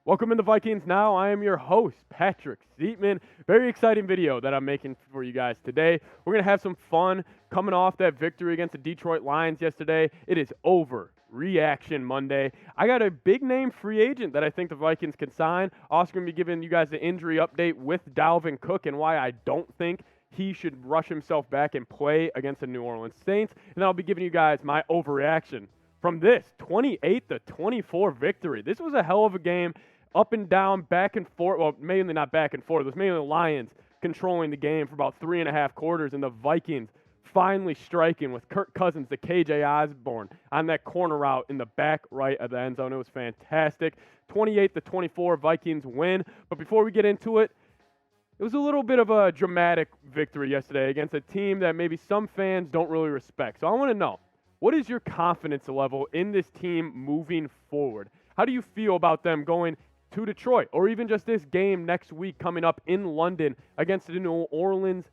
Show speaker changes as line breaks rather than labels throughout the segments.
Welcome in the Vikings Now. I am your host, Patrick Seatman. Very exciting video that I'm making for you guys today. We're going to have some fun coming off that victory against the Detroit Lions yesterday. It is Overreaction Monday. I got a big name free agent that I think the Vikings can sign. Also going to be giving you guys the injury update with Dalvin Cook and why I don't think he should rush himself back and play against the New Orleans Saints. And I'll be giving you guys my overreaction from this 28-24 victory. This was a hell of a game. Up and down, back and forth. Well, mainly not back and forth. It was mainly the Lions controlling the game for about 3.5 quarters, and the Vikings finally striking with Kirk Cousins, the KJ Osborne, on that corner route in the back right of the end zone. It was fantastic. 28-24, Vikings win. But before we get into it, it was a little bit of a dramatic victory yesterday against a team that maybe some fans don't really respect. So I want to know, what is your confidence level in this team moving forward? How do you feel about them going to Detroit, or even just this game next week coming up in London against the New Orleans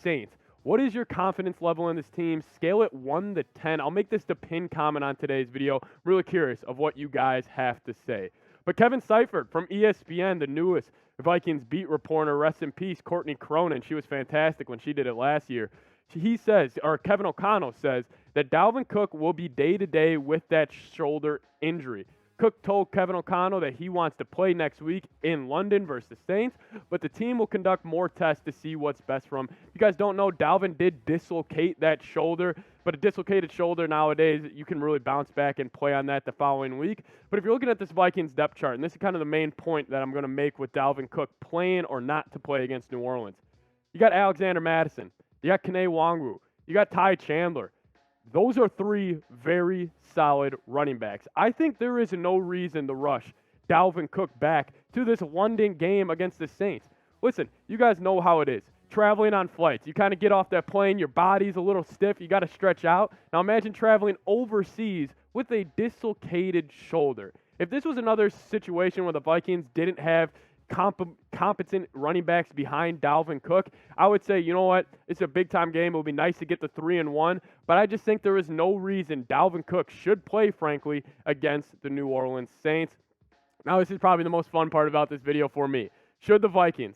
Saints? What is your confidence level in this team? Scale it 1 to 10. I'll make this the pin comment on today's video. Really curious of what you guys have to say. But Kevin Seifert from ESPN, the newest Vikings beat reporter, rest in peace, Courtney Cronin. She was fantastic when she did it last year. He says, or Kevin O'Connell says, that Dalvin Cook will be day-to-day with that shoulder injury. Cook told Kevin O'Connell that he wants to play next week in London versus the Saints, but the team will conduct more tests to see what's best for him. If you guys don't know, Dalvin did dislocate that shoulder, but a dislocated shoulder nowadays, you can really bounce back and play on that the following week. But if you're looking at this Vikings depth chart, and this is kind of the main point that I'm going to make with Dalvin Cook playing or not to play against New Orleans, you got Alexander Madison, you got Kene Nwangwu, you got Ty Chandler. Those are 3 very solid running backs. I think there is no reason to rush Dalvin Cook back to this London game against the Saints. Listen, you guys know how it is. Traveling on flights, you kind of get off that plane, your body's a little stiff, you got to stretch out. Now imagine traveling overseas with a dislocated shoulder. If this was another situation where the Vikings didn't have competent running backs behind Dalvin Cook, I would say, you know what, it's a big-time game. It would be nice to get the 3-1, but I just think there is no reason Dalvin Cook should play, frankly, against the New Orleans Saints. Now, this is probably the most fun part about this video for me. Should the Vikings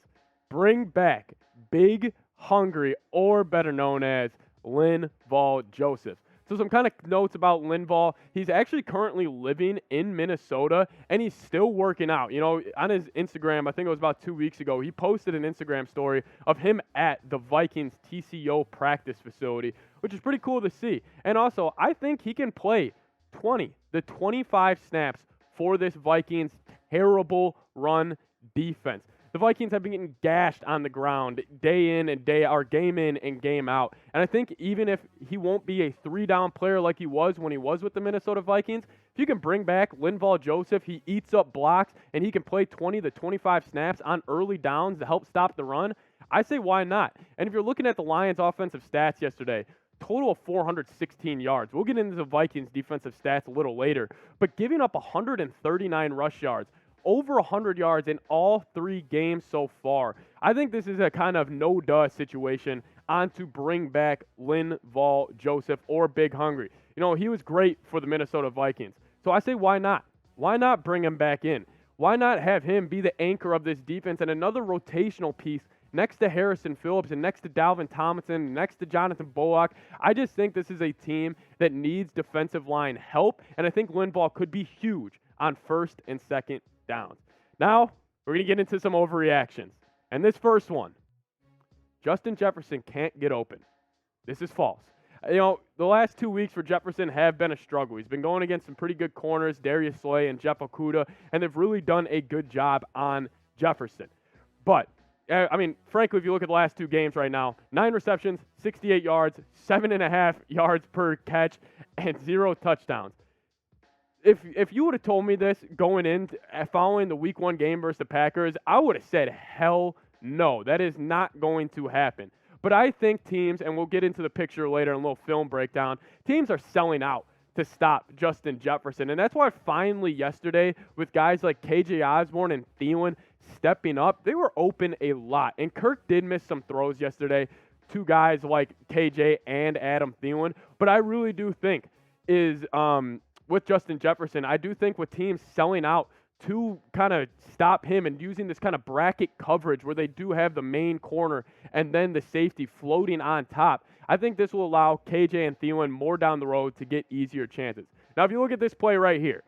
bring back Big Hungry, or better known as Linval Joseph? So some kind of notes about Linval. He's actually currently living in Minnesota, and he's still working out. You know, on his Instagram, I think it was about 2 weeks ago, he posted an Instagram story of him at the Vikings TCO practice facility, which is pretty cool to see. And also, I think he can play 20 to 25 snaps for this Vikings terrible run defense. The Vikings have been getting gashed on the ground day in and day out, or game in and game out. And I think even if he won't be a 3-down player like he was when he was with the Minnesota Vikings, if you can bring back Linval Joseph, he eats up blocks, and he can play 20 to 25 snaps on early downs to help stop the run, I say why not? And if you're looking at the Lions' offensive stats yesterday, total of 416 yards. We'll get into the Vikings' defensive stats a little later, but giving up 139 rush yards, over 100 yards in all 3 games so far. I think this is a kind of no-duh situation on to bring back Linval Joseph or Big Hungry. You know, he was great for the Minnesota Vikings. So I say, why not? Why not bring him back in? Why not have him be the anchor of this defense and another rotational piece next to Harrison Phillips and next to Dalvin Tomlinson, next to Jonathan Bullock? I just think this is a team that needs defensive line help, and I think Linval could be huge on first and second downs. Now, we're going to get into some overreactions. And this first one, Justin Jefferson can't get open. This is false. You know, the last 2 weeks for Jefferson have been a struggle. He's been going against some pretty good corners, Darius Slay and Jeff Okudah, and they've really done a good job on Jefferson. But, I mean, frankly, if you look at the last 2 games right now, 9 receptions, 68 yards, 7.5 yards per catch, and 0 touchdowns. If you would have told me this going in, following the Week 1 game versus the Packers, I would have said, hell no, that is not going to happen. But I think teams, and we'll get into the picture later in a little film breakdown, teams are selling out to stop Justin Jefferson. And that's why finally yesterday, with guys like KJ Osborne and Thielen stepping up, they were open a lot. And Kirk did miss some throws yesterday to guys like KJ and Adam Thielen. But I really do think with Justin Jefferson, I do think with teams selling out to kind of stop him and using this kind of bracket coverage where they do have the main corner and then the safety floating on top. I think this will allow KJ and Thielen more down the road to get easier chances. Now, if you look at this play right here,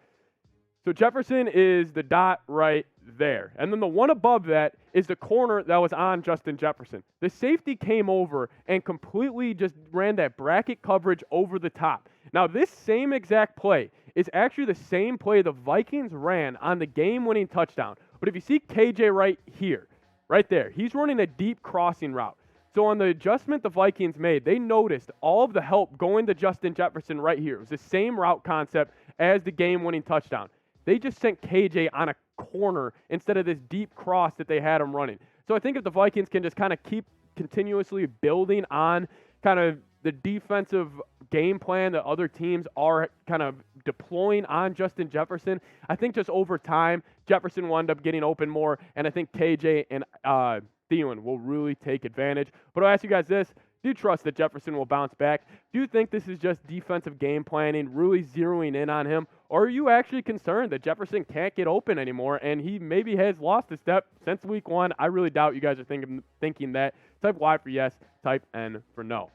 so Jefferson is the dot right there. And then the one above that is the corner that was on Justin Jefferson. The safety came over and completely just ran that bracket coverage over the top. Now, this same exact play is actually the same play the Vikings ran on the game-winning touchdown. But if you see KJ right here, right there, he's running a deep crossing route. So on the adjustment the Vikings made, they noticed all of the help going to Justin Jefferson right here. It was the same route concept as the game-winning touchdown. They just sent KJ on a corner instead of this deep cross that they had him running. So I think if the Vikings can just kind of keep continuously building on kind of the defensive game plan that other teams are kind of deploying on Justin Jefferson, I think just over time, Jefferson will end up getting open more, and I think KJ and Thielen will really take advantage. But I'll ask you guys this. Do you trust that Jefferson will bounce back? Do you think this is just defensive game planning, really zeroing in on him? Or are you actually concerned that Jefferson can't get open anymore and he maybe has lost a step since week 1? I really doubt you guys are thinking that. Type Y for yes, type N for no.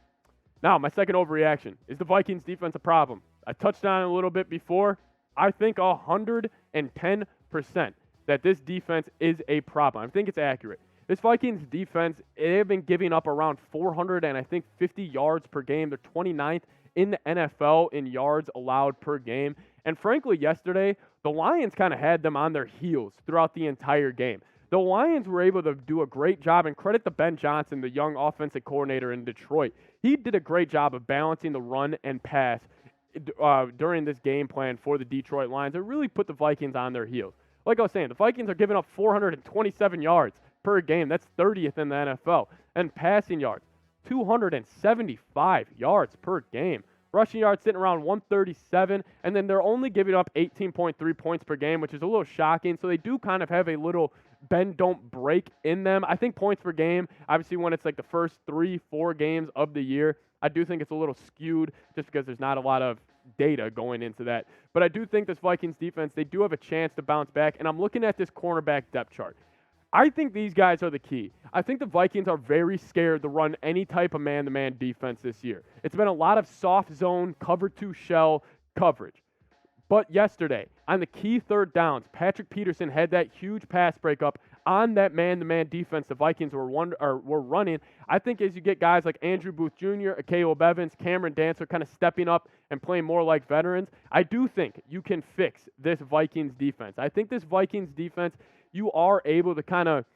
Now, my second overreaction. Is the Vikings defense a problem? I touched on it a little bit before. I think 110% that this defense is a problem. I think it's accurate. This Vikings defense, they've been giving up around 450 yards per game. They're 29th in the NFL in yards allowed per game. And frankly, yesterday, the Lions kind of had them on their heels throughout the entire game. The Lions were able to do a great job, and credit to Ben Johnson, the young offensive coordinator in Detroit. He did a great job of balancing the run and pass during this game plan for the Detroit Lions. It really put the Vikings on their heels. Like I was saying, the Vikings are giving up 427 yards per game. That's 30th in the NFL. And passing yards, 275 yards per game. Rushing yards sitting around 137, and then they're only giving up 18.3 points per game, which is a little shocking. So they do kind of have a little bend, don't break in them. I think points per game, obviously when it's like the first 3-4 games of the year, I do think it's a little skewed just because there's not a lot of data going into that. But I do think this Vikings defense, they do have a chance to bounce back, and I'm looking at this cornerback depth chart. I think these guys are the key. I think the Vikings are very scared to run any type of man-to-man defense this year. It's been a lot of soft zone, cover 2 shell coverage. But yesterday, on the key third downs, Patrick Peterson had that huge pass breakup on that man-to-man defense the Vikings were running. I think as you get guys like Andrew Booth Jr., Caleb Evans, Cameron Dancer kind of stepping up and playing more like veterans, I do think you can fix this Vikings defense. I think this Vikings defense, you are able to kind of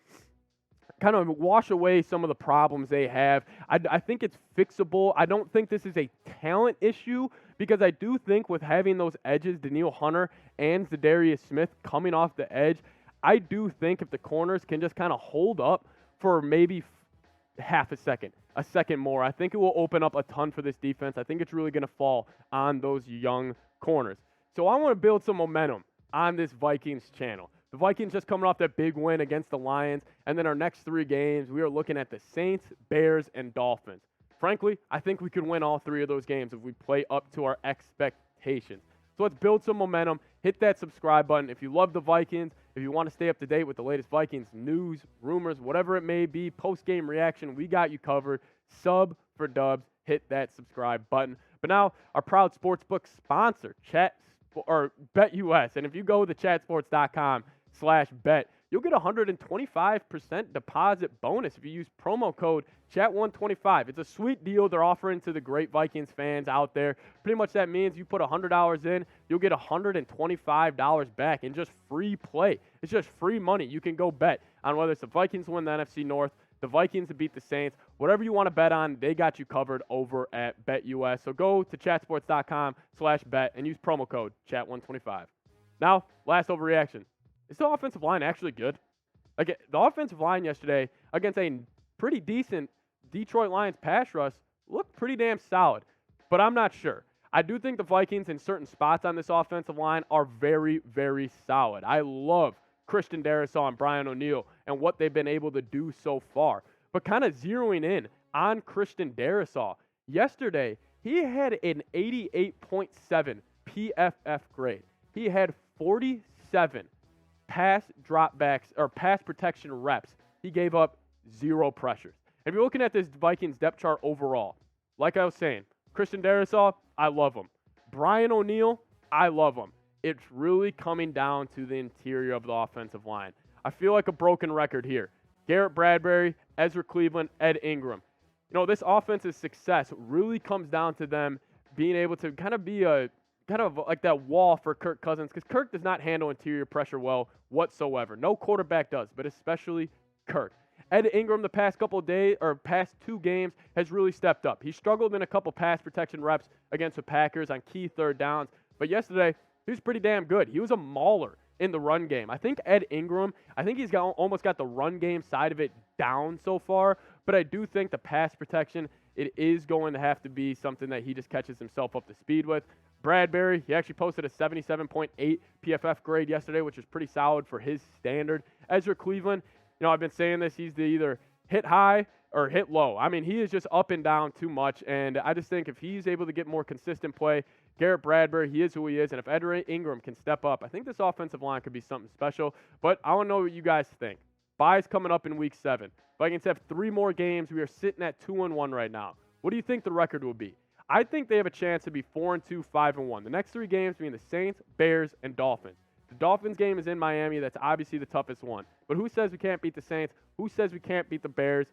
wash away some of the problems they have. I think it's fixable. I don't think this is a talent issue because I do think with having those edges, Danielle Hunter and Zadarius Smith coming off the edge, I do think if the corners can just kind of hold up for maybe half a second more, I think it will open up a ton for this defense. I think it's really going to fall on those young corners. So I want to build some momentum on this Vikings channel. The Vikings just coming off that big win against the Lions, and then our next 3 games, we are looking at the Saints, Bears, and Dolphins. Frankly, I think we could win all 3 of those games if we play up to our expectations. So let's build some momentum. Hit that subscribe button. If you love the Vikings, if you want to stay up to date with the latest Vikings news, rumors, whatever it may be, post-game reaction, we got you covered. Sub for dubs. Hit that subscribe button. But now, our proud sportsbook sponsor, BetUS. And if you go to chatsports.com/bet, you'll get a 125% deposit bonus if you use promo code CHAT125. It's a sweet deal they're offering to the great Vikings fans out there. Pretty much that means you put $100 in, you'll get $125 back in just free play. It's just free money. You can go bet on whether it's the Vikings to win the NFC North, the Vikings to beat the Saints, whatever you want to bet on, they got you covered over at BetUS. So go to chatsports.com/bet and use promo code CHAT125. Now, last overreaction. Is the offensive line actually good? Like, the offensive line yesterday against a pretty decent Detroit Lions pass rush looked pretty damn solid, but I'm not sure. I do think the Vikings in certain spots on this offensive line are very, very solid. I love Christian Darrisaw and Brian O'Neill and what they've been able to do so far. But kind of zeroing in on Christian Darrisaw, yesterday he had an 88.7 PFF grade. He had 47 pass dropbacks or pass protection reps, he gave up 0 pressures. If you're looking at this Vikings depth chart overall, like I was saying, Christian Darrisaw, I love him. Brian O'Neill, I love him. It's really coming down to the interior of the offensive line. I feel like a broken record here. Garrett Bradbury, Ezra Cleveland, Ed Ingram. This offensive success really comes down to them being able to kind of be like that wall for Kirk Cousins, because Kirk does not handle interior pressure well whatsoever. No quarterback does, but especially Kirk. Ed Ingram the past couple of days or past 2 games has really stepped up. He struggled in a couple pass protection reps against the Packers on key third downs, but yesterday he was pretty damn good. He was a mauler in the run game. I think Ed Ingram, he's almost got the run game side of it down so far, but I do think the pass protection, it is going to have to be something that he just catches himself up to speed with. Bradbury, he actually posted a 77.8 PFF grade yesterday, which is pretty solid for his standard. Ezra Cleveland, I've been saying this, he's either hit high or hit low. He is just up and down too much, and I just think if he's able to get more consistent play, Garrett Bradbury, he is who he is, and if Ed Ingram can step up, I think this offensive line could be something special, but I want to know what you guys think. Bye's coming up in Week 7. Vikings have 3 more games. We are sitting at 2-1 right now. What do you think the record will be? I think they have a chance to be 4-2, 5-1. The next 3 games being the Saints, Bears, and Dolphins. The Dolphins game is in Miami. That's obviously the toughest one. But who says we can't beat the Saints? Who says we can't beat the Bears?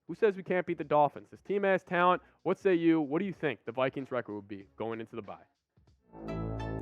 Who says we can't beat the Dolphins? This team has talent. What say you? What do you think the Vikings record would be going into the bye?